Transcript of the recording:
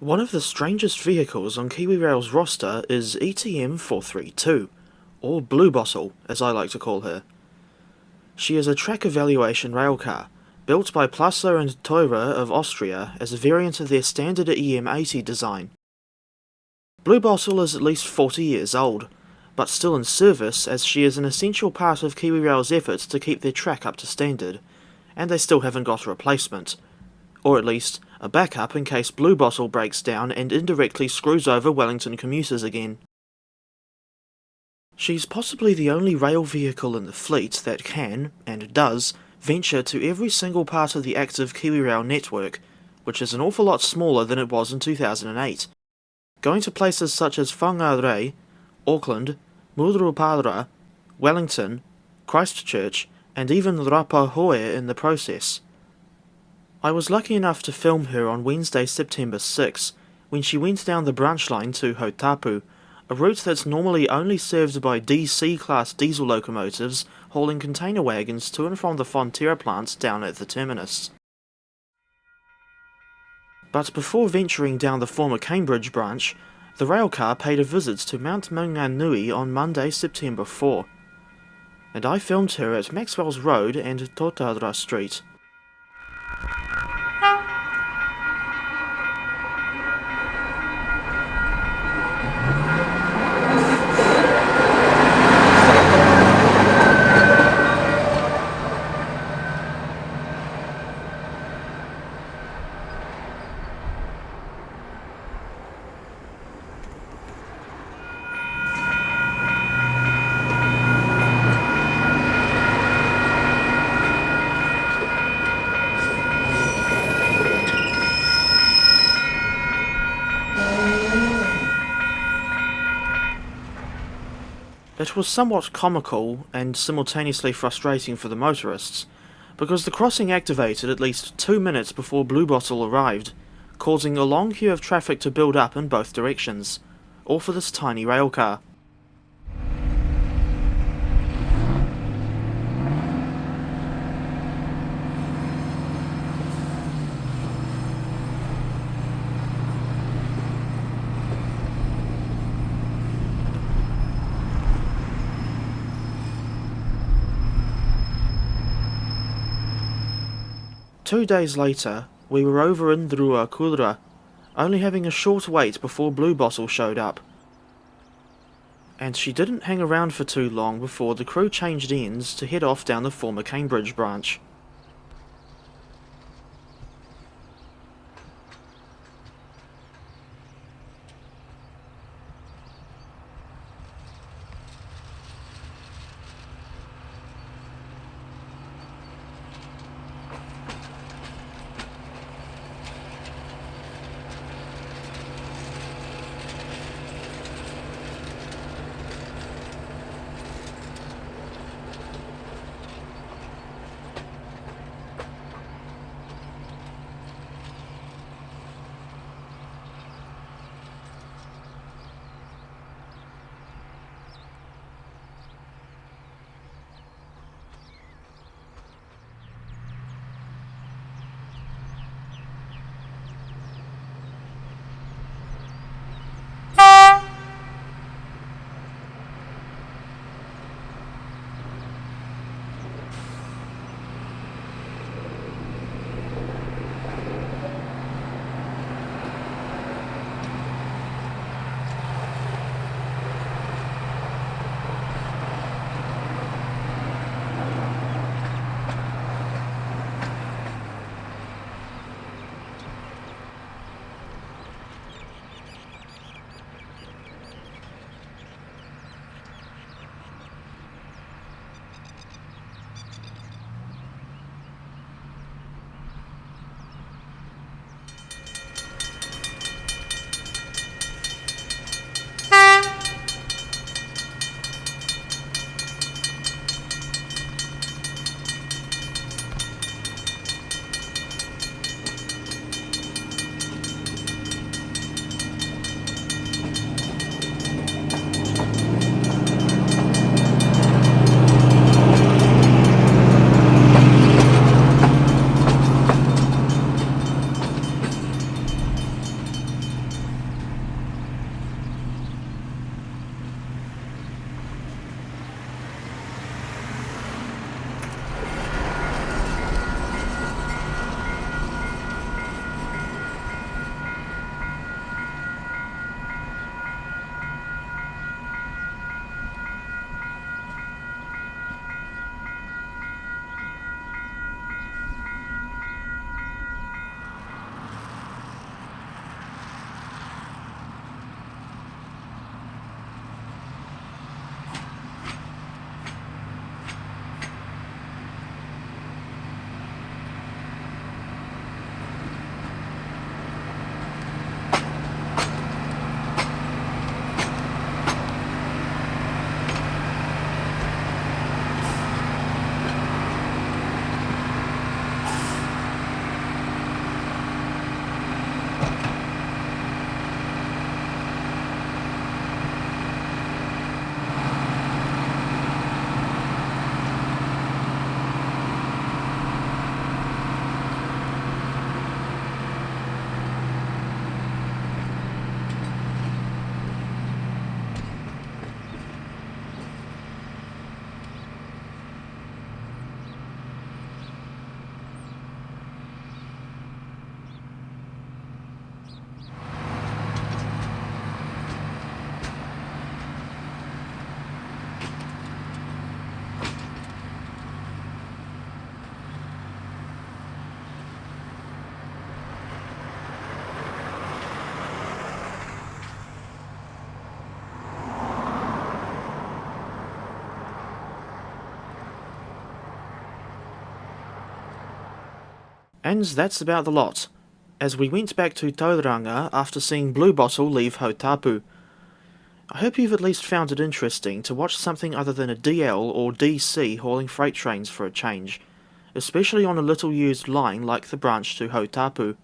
One of the strangest vehicles on KiwiRail's roster is ETM 432, or Blue Bottle, as I like to call her. She is a track evaluation railcar, built by Plasso and Teurer of Austria as a variant of their standard EM80 design. Blue Bottle is at least 40 years old, but still in service as she is an essential part of KiwiRail's efforts to keep their track up to standard, and they still haven't got a replacement, or at least a backup in case Blue Bottle breaks down and indirectly screws over Wellington commuters again. She's possibly the only rail vehicle in the fleet that can, and does, venture to every single part of the active KiwiRail network, which is an awful lot smaller than it was in 2008, going to places such as Whangarei, Auckland, Mururoa, Wellington, Christchurch, and even Rapahoe in the process. I was lucky enough to film her on Wednesday, September 6, when she went down the branch line to Hotapu, a route that's normally only served by DC-class diesel locomotives hauling container wagons to and from the Fonterra plants down at the terminus. But before venturing down the former Cambridge branch, the railcar paid a visit to Mount Maunganui on Monday, September 4, and I filmed her at Maxwell's Road and Totara Street. It was somewhat comical and simultaneously frustrating for the motorists, because the crossing activated at least 2 minutes before Blue Bottle arrived, causing a long queue of traffic to build up in both directions, all for this tiny railcar. 2 days later, we were over in Ruakura, only having a short wait before Blue Bottle showed up. And she didn't hang around for too long before the crew changed ends to head off down the former Cambridge branch. And that's about the lot, as we went back to Tauranga after seeing Blue Bottle leave Hautapu. I hope you've at least found it interesting to watch something other than a DL or DC hauling freight trains for a change, especially on a little used line like the branch to Hotapu.